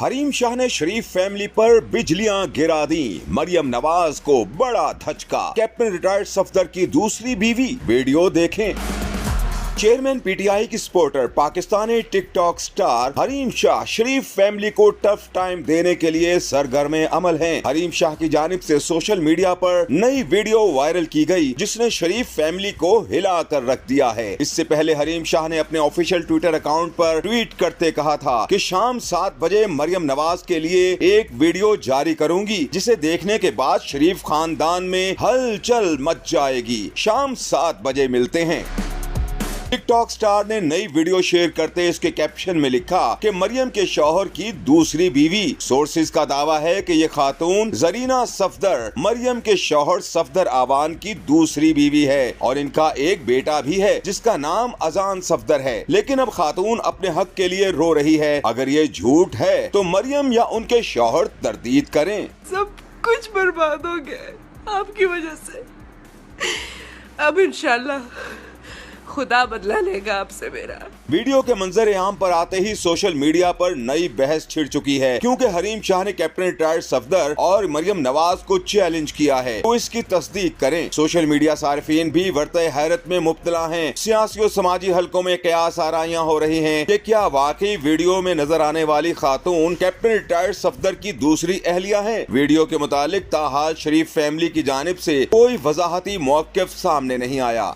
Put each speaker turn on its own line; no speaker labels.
हरीम शाह ने शरीफ फैमिली पर बिजलियां गिरा दी। मरियम नवाज को बड़ा धचका। कैप्टन रिटायर्ड सफदर की दूसरी बीवी। वीडियो देखें। चेयरमैन पीटीआई की supporter Pakistani TikTok star Hareem Shah Sharif family को टफ टाइम देने के लिए सरगर्म अमल हैं। हरीम शाह की जानिब से सोशल मीडिया पर नई वीडियो वायरल की गई, जिसने शरीफ फैमिली को हिला कर रख दिया है। इससे पहले हरीम शाह ने अपने ऑफिशियल ट्विटर अकाउंट पर ट्वीट करते कहा था कि शाम 7 बजे मरियम नवाज के लिए एक वीडियो जारी करूंगी, जिसे देखने के बाद शरीफ खानदान में हलचल मच जाएगी। शाम 7 बजे मिलते हैं। टिकटॉक स्टार ने नई वीडियो शेयर करते इसके कैप्शन में लिखा कि मरियम के शौहर की दूसरी बीवी। सोर्सेज का दावा है कि ये खातून जरीना सफदर मरियम के शौहर सफदर आवान की दूसरी बीवी है और इनका एक बेटा भी है जिसका नाम अजान सफदर है। लेकिन अब खातून अपने हक के लिए रो रही है। अगर ये झूठ है तो मरियम या उनके शौहर तरदीद करें।
सब कुछ बर्बाद हो गया आपकी वजह से। अब इंशाल्लाह खुदा बदला लेगा आपसे मेरा।
वीडियो के मंजर आम पर आते ही सोशल मीडिया पर नई बहस छिड़ चुकी है, क्योंकि हरीम शाह ने कैप्टन रिटायर्ड सफदर और मरियम नवाज को चैलेंज किया है। तो इसकी तस्दीक करें। सोशल मीडिया सारिफीन भी वर्ते हैरत में मुब्तला हैं। सियासी और समाजी हलकों में कयास आराइयां हो रही हैं कि क्या वाकई वीडियो में नजर आने वाली खातून कैप्टन रिटायर्ड सफदर की दूसरी अहलिया है। वीडियो के मुतालिक ताहाल शरीफ फैमिली की जानिब से कोई वजाहती मौक़िफ़ सामने नहीं आया।